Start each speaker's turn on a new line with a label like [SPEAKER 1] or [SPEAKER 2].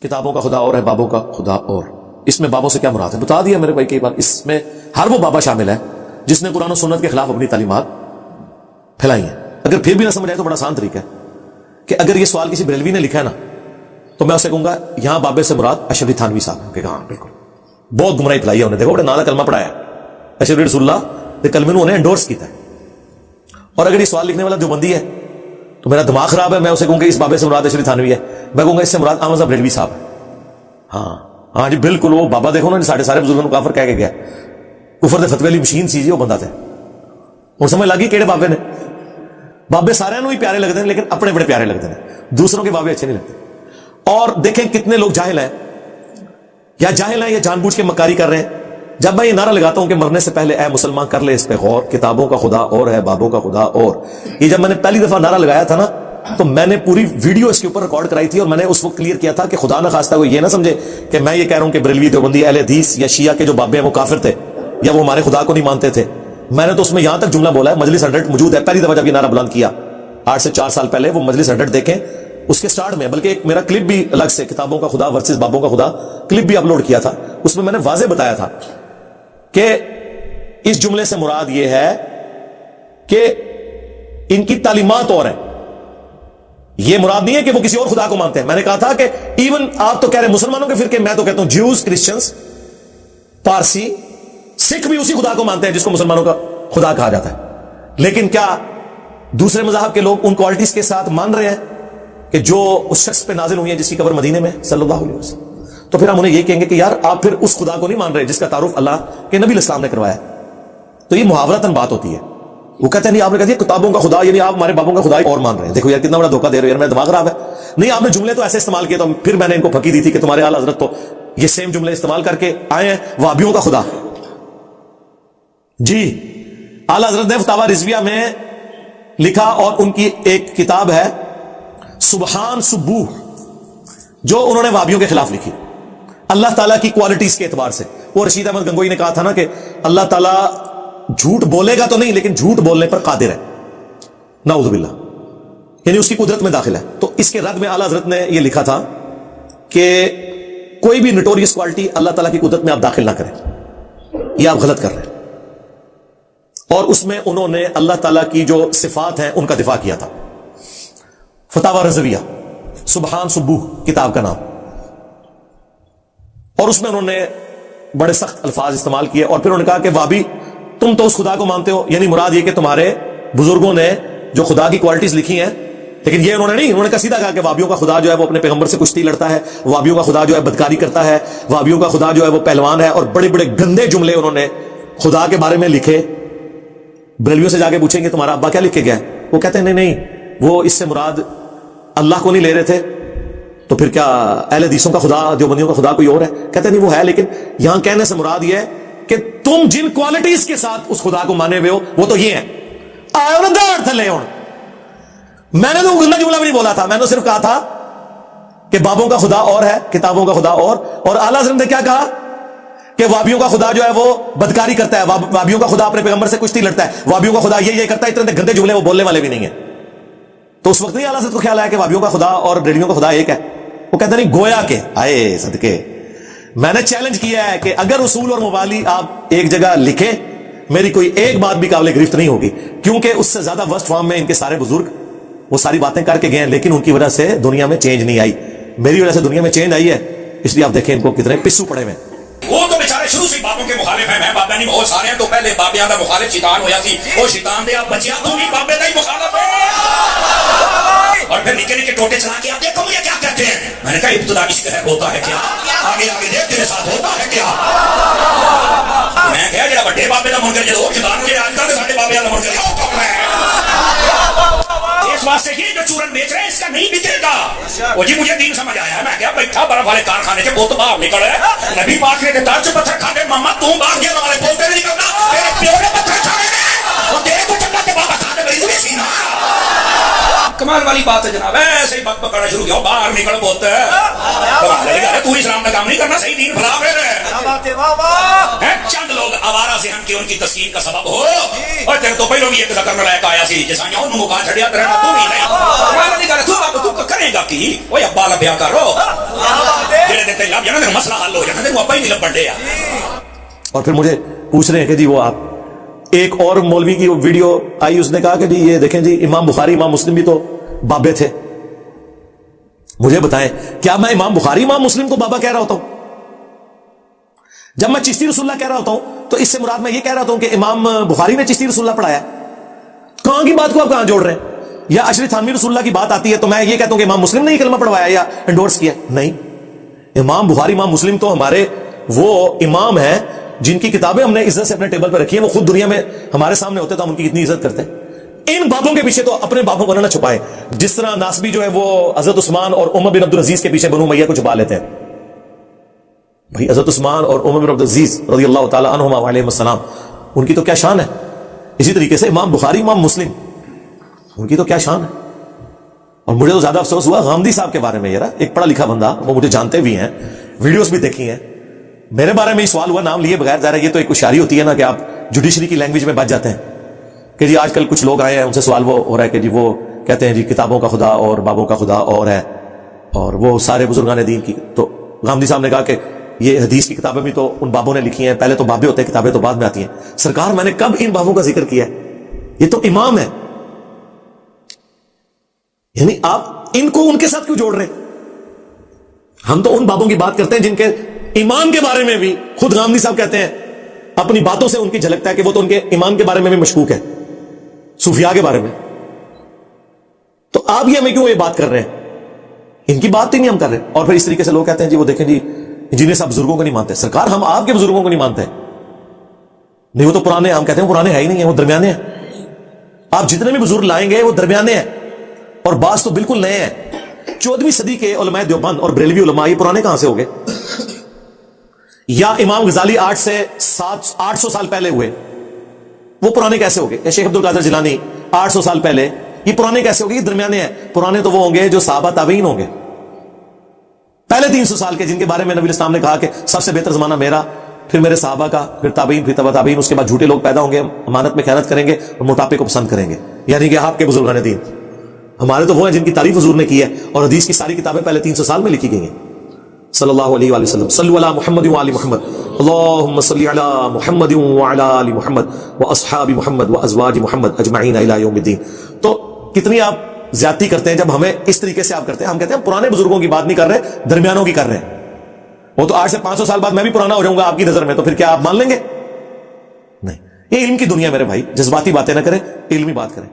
[SPEAKER 1] کتابوں کا خدا اور ہے، بابوں کا خدا اور. اس میں بابوں سے کیا مراد ہے بتا دیا میرے بھائی کئی بار. اس میں ہر وہ بابا شامل ہے جس نے قرآن و سنت کے خلاف اپنی تعلیمات پھیلائی ہیں. اگر پھر بھی نہ سمجھ آئے تو بڑا آسان طریقہ ہے کہ اگر یہ سوال کسی بریلوی نے لکھا ہے نا تو میں اسے کہوں گا یہاں بابے سے مراد اشرفی تھانوی صاحب کہ ہاں بالکل بہت گمراہی پھیلائی ہے انہیں. دیکھو بڑے نالا کلمہ پڑھایا اشرفی رسول اللہ کے کلمے نے انہیں انڈورس کیتا ہے. اور اگر یہ سوال لکھنے والا دیوبندی ہے تو میرا دماغ خراب ہے، میں اسے کہوں گا اس بابے سے مراد اشرفی تھانوی ہے، میں کہوں گا اس سے مراد احمد صاحب بریلوی صاحب ہے. ہاں جی بالکل وہ بابا دیکھو نا سارے بزرگوں کو کافر کہہ کے گیا. کفر دے فتوی والی مشین سی جی وہ بندہ تھے. اور سمجھ لگی کہڑے بابے نے. بابے سارے ہی پیارے لگتے ہیں لیکن اپنے بڑے پیارے لگتے ہیں، دوسروں کے بابے اچھے نہیں لگتے. اور دیکھیں کتنے لوگ جاہل ہیں یا جان بوجھ کے مکاری کر رہے ہیں. جب میں یہ نعرہ لگاتا ہوں کہ مرنے سے پہلے اے مسلمان کر لے اس پہ غور، کتابوں کا خدا اور ہے، بابوں کا خدا اور. یہ جب میں نے پہلی دفعہ نعرہ لگایا تھا نا تو میں نے پوری ویڈیو اس کے اوپر ریکارڈ کرائی تھی اور میں نے اس وقت کلیئر کیا تھا کہ خدا نہ خواستہ وہ یہ نہ سمجھے کہ میں یہ کہہ رہا ہوں کہ بریلوی دیوبندی اہل حدیث یا شیعہ کے جو بابے ہیں وہ کافر تھے یا وہ ہمارے خدا کو نہیں مانتے تھے. میں نے تو اس میں یہاں تک جملہ بولا ہے، مجلس 100 موجود ہے پہلی دفعہ جب یہ نعرہ بلند کیا 8 سے 4 سال پہلے، وہ مجلس 100 دیکھیں اس کے سٹارٹ میں. بلکہ ایک میرا کلپ بھی الگ سے کتابوں کا خدا ورسز بابوں کا خدا کلپ بھی اپلوڈ کیا تھا. اس میں نے واضح بتایا تھا کہ اس جملے سے مراد یہ ہے کہ ان کی تعلیمات اور ہیں. یہ مراد نہیں ہے کہ وہ کسی اور خدا کو مانتے ہیں. میں نے کہا تھا کہ ایون آپ تو کہہ رہے ہیں مسلمانوں کے فرقے، میں تو کہتا ہوں جیوز، کرسچنز، پارسی، سکھ بھی اسی خدا کو مانتے ہیں جس کو مسلمانوں کا خدا کہا جاتا ہے. لیکن کیا دوسرے مذاہب کے لوگ ان کوالٹیز کے ساتھ مان رہے ہیں کہ جو اس شخص پہ نازل ہوئی ہیں جس کی قبر مدینے میں صلی اللہ علیہ وسلم؟ تو پھر ہم انہیں یہ کہیں گے کہ یار آپ پھر اس خدا کو نہیں مان رہے جس کا تعارف اللہ کے نبی علیہ السلام نے کروایا. تو یہ محاورتاً بات ہوتی ہے. وہ کہتے ہیں نہیں آپ نے کہا دیا کتابوں کا خدا یعنی آپ ہمارے بابوں کا خدا اور مان رہے ہیں. دیکھو یار کتنا بڑا دھوکہ دے رہے ہو یار، میرا دماغ خراب ہے. نہیں آپ نے جملے تو ایسے استعمال کیے تو پھر میں نے ان کو پھکی دی تھی کہ تمہارے اعلیٰ حضرت تو یہ سیم جملے استعمال کر کے آئے ہیں وہابیوں کا خدا. جی اعلیٰ حضرت نے فتاوی رضویہ میں لکھا اور ان کی ایک کتاب ہے سبحان سبوح جو انہوں نے وہابیوں کے خلاف لکھی اللہ تعالیٰ کی کوالٹیز کے اعتبار سے. وہ رشید احمد گنگوئی نے کہا تھا نا کہ اللہ تعالیٰ جھوٹ بولے گا تو نہیں لیکن جھوٹ بولنے پر قادر ہے، نعوذ باللہ، یعنی اس کی قدرت میں داخل ہے. تو اس کے رد میں اعلیٰ حضرت نے یہ لکھا تھا کہ کوئی بھی نٹوریس کوالٹی اللہ تعالیٰ کی قدرت میں آپ داخل نہ کریں، یہ آپ غلط کر رہے ہیں. اور اس میں انہوں نے اللہ تعالیٰ کی جو صفات ہیں ان کا دفاع کیا تھا. فتاوی رضویہ سبحان سبوح کتاب کا نام. اور اس میں انہوں نے بڑے سخت الفاظ استعمال کیے اور پھر انہوں نے کہا کہ وہابی تم تو اس خدا کو مانتے ہو، یعنی مراد یہ کہ تمہارے بزرگوں نے جو خدا کی کوالٹیز لکھی ہیں، لیکن یہ انہوں نے نہیں، انہوں نے کہا سیدھا کہا کہ وہابیوں کا خدا جو ہے وہ اپنے پیغمبر سے کشتی لڑتا ہے، وہابیوں کا خدا جو ہے بدکاری کرتا ہے، وہابیوں کا خدا جو ہے وہ پہلوان ہے. اور بڑے بڑے گندے جملے انہوں نے خدا کے بارے میں لکھے. بریلویوں سے جا کے پوچھیں گے تمہارا ابا کیا لکھ کے گیا ہے، وہ کہتے ہیں نہیں وہ اس سے مراد اللہ کو نہیں لے رہے تھے. تو پھر کیا اہل حدیثوں کا خدا دیوبندیوں کا خدا کوئی اور ہے؟ کہتے ہیں نہیں وہ ہے، لیکن یہاں کہنے سے مراد یہ ہے کہ تم جن کوالٹیز کے ساتھ اس خدا کو مانے ہوئے ہو وہ تو یہ ہیں. آئے ہو نا داڑھ تھلے ہوں. میں نے تو گندا جملہ بھی نہیں بولا تھا، میں نے صرف کہا تھا کہ بابوں کا خدا اور ہے، کتابوں کا خدا اور اعلیٰ حضرت نے کیا کہا کہ وہابیوں کا خدا جو ہے وہ بدکاری کرتا ہے، وہابیوں کا خدا اپنے پیغمبر سے کشتی لڑتا ہے، وہابیوں کا خدا یہ کرتا ہے. اتنے گندے جملے وہ بولنے والے بھی نہیں ہیں. تو اس وقت نہیں اعلیٰ حضرت کو خیال آیا کہ وہابیوں کا خدا اور بریلویوں کا خدا ایک ہے. وہ کہتے نہیں گویا کہ آئے صدقے میں نے چیلنج کیا ہے کہ اگر اصول اور مبالی آپ ایک جگہ لکھیں میری کوئی ایک بات بھی قابل گرفت نہیں ہوگی، کیونکہ اس سے زیادہ ورسٹ فارم میں ان کے سارے بزرگ وہ ساری باتیں کر کے گئے ہیں لیکن ان کی وجہ سے دنیا میں چینج نہیں آئی. میری وجہ سے دنیا میں چینج آئی ہے، اس لیے آپ دیکھیں ان کو کتنے پسو پڑے ہوئے.
[SPEAKER 2] وہ تو بیچارے شروع سے بابوں کے مخالف ہیں. میں بابے نہیں بہت سارے ہیں تو پہلے بابیاں دا مخالف شیطان ہویا سی، وہ شیطان دے آپ بچیا تو بھی بابے دا ہی مخالف ہے. اور پھر نکے نکے ٹوٹے چلا کے آپ دیکھو مجھے کیا کہتے ہیں. میں نے کہا ابتدا عشق ہے ہوتا ہے کیا، آگے آگے دیکھ تیرے ساتھ ہوتا ہے کیا. میں کہا جڑا بڑے بابے دا منکر جدو شیطان کے آج کل ساڈے بابے دا منکر او کون ہے. اس واسطے یہ جو چورن بیچ رہے ہیں اس کا نہیں بکے گا. وہ جی مجھے دین سمجھ آیا ہے. میں کہا بیٹھا برف والے کارخانے سے بہت باہر نکل ہے، نبی پاک نے تاج سے پتھر کھانے ماما تم باہر گیا والے بولتے نہیں نکلنا تیرے پیو نے پتھر کھانے میں وہ تیرے کو چکا کے بابا کھانے مریض میں سینا. کمال والی بات ہے جناب. ایسے ہی بک پکڑنا شروع کیا باہر نکل بولتے ہیں تو اسلام کا کام نہیں کرنا صحیح دین بھلا پھر چند لوگ آوارہ ذہن کی ان کی تسکین کا سبب ہو. اور تیرے تو پہلو بھی ایک ذکر میں لائق آیا سی جیسا یوں نمو کا چھڑیا تیرے تو ہی نہیں کرے گا کی وہ ابا لبیا کرو تے لب جانا تے مسئلہ حل ہو جانا تے اپا ہی نہیں لبن ڈیا.
[SPEAKER 1] اور پھر مجھے پوچھ رہے ہیں کہ جی وہ آپ ایک اور مولوی کی ویڈیو آئی, اس نے کہا کہ جی یہ دیکھیں جی امام بخاری امام مسلم بھی تو بابے تھے. مجھے بتائیں کیا میں امام بخاری امام مسلم کو بابا کہہ رہا ہوتا ہوں؟ جب میں چشتی رسول اللہ کہہ رہا ہوتا ہوں تو اس سے مراد میں یہ کہہ رہا ہوتا ہوں کہ امام بخاری نے چشتی رسول اللہ پڑھایا. کہاں کی بات کو آپ کہاں جوڑ رہے ہیں؟ یا اشری تھانوی رسول اللہ کی بات آتی ہے تو میں یہ کہتا ہوں کہ امام مسلم نے یہ کلمہ پڑھوایا یا انڈورس کیا؟ نہیں, امام بخاری امام مسلم تو ہمارے وہ امام ہیں جن کی کتابیں ہم نے عزت سے اپنے ٹیبل پر رکھی ہیں. وہ خود دنیا میں ہمارے سامنے ہوتے تو ہم ان کی کتنی عزت کرتے ہیں. ان بابوں کے پیچھے تو اپنے بابوں کو نہ چھپائیں, جس طرح ناسبی جو ہے وہ حضرت عثمان اور عمر بن عبدالعزیز کے پیچھے بنو امیہ کو چھپا لیتے ہیں. بھائی حضرت عثمان اور عمر بن عبدالعزیز رضی اللہ تعالی عنہما علیہ السلام, ان کی تو کیا شان ہے. اسی طریقے سے امام بخاری امام مسلم, ان کی تو کیا شان ہے. اور مجھے تو زیادہ افسوس ہوا غامدی صاحب کے بارے میں. یار ایک پڑھا لکھا بندہ, وہ مجھے جانتے بھی ہیں, ویڈیوز بھی دیکھی ہیں, میرے بارے میں یہ سوال ہوا نام لیے بغیر. ظاہر ہے یہ تو ایک ہوشیاری ہوتی ہے نا کہ آپ جوڈیشری کی لینگویج میں بچ جاتے ہیں کہ جی آج کل کچھ لوگ آئے ہیں ان سے سوال وہ ہو رہا ہے کہ جی وہ کہتے ہیں جی کتابوں کا خدا اور بابوں کا خدا اور ہے, اور وہ سارے بزرگان دین کی. تو غامدی صاحب نے کہا کہ یہ حدیث کی کتابیں بھی تو ان بابوں نے لکھی ہیں, پہلے تو بابے ہوتے ہیں, کتابیں تو بعد میں آتی ہیں. سرکار میں نے کب ان بابوں کا ذکر کیا ہے؟ یہ تو امام ہے. یعنی آپ ان کو ان کے ساتھ کیوں جوڑ رہے ہیں؟ ہم تو ان بابوں کی بات کرتے ہیں جن کے ایمان کے بارے میں بھی خود غامدی صاحب کہتے ہیں, اپنی باتوں سے ان کی جھلکتا ہے کہ وہ تو ان کے ایمان کے بارے میں بھی مشکوک ہے, صوفیاء کے بارے میں. تو آپ یہ ہمیں کیوں یہ بات کر رہے ہیں؟ ان کی بات ہی نہیں ہم کر رہے. اور پھر اس طریقے سے لوگ کہتے ہیں جی وہ دیکھیں جی انجینئر صاحب بزرگوں کو نہیں مانتے. سرکار ہم آپ کے بزرگوں کو نہیں مانتے. نہیں وہ تو پرانے, ہم کہتے ہیں پرانے ہے ہی نہیں ہیں, وہ درمیانے ہیں. آپ جتنے بھی بزرگ لائیں گے وہ درمیانے ہیں, اور بعض تو بالکل نئے ہیں. 14ویں صدی کے علماء دیوبند اور بریلوی علماء, یہ پرانے کہاں سے ہو گئے؟ یا امام غزالی 800 سال پہلے ہوئے, وہ پرانے کیسے ہو گئے؟ شیخ عبد القادر جیلانی 800 سال پہلے, یہ پرانے کیسے ہو گئے؟ یہ درمیانے ہیں. پرانے تو وہ ہوں گے جو صحابہ تابعین ہوں گے, پہلے 300 سال کے, جن کے بارے میں نبی اسلام نے کہا کہ سب سے بہتر زمانہ میرا, پھر میرے صحابہ کا, پھر تابعین, پھر تبع تابعین. اس کے بعد جھوٹے لوگ پیدا ہوں گے, امانت میں خیانت کریں گے اور موٹاپے کو پسند کریں گے. یعنی کہ آپ کے بزرگان دین. ہمارے تو وہ ہیں جن کی تعریف حضور نے کی ہے, اور حدیث کی ساری کتابیں پہلے 300 سال میں لکھی گئی ہیں. صلی اللہ علیہ وآلہ وسلم. صلو علی محمد وآل محمد. اللہم صلی علی محمد وعلی آل محمد واصحاب محمد وازواج محمد اجمعین الی یوم الدین. تو کتنی آپ زیادتی کرتے ہیں جب ہمیں اس طریقے سے آپ کرتے ہیں. ہم کہتے ہیں پرانے بزرگوں کی بات نہیں کر رہے, درمیانوں کی کر رہے ہیں. وہ تو آج سے 500 سال بعد میں بھی پرانا ہو جاؤں گا آپ کی نظر میں, تو پھر کیا آپ مان لیں گے؟ نہیں. یہ علم کی دنیا میرے بھائی, جذباتی باتیں نہ کریں, علمی بات کریں.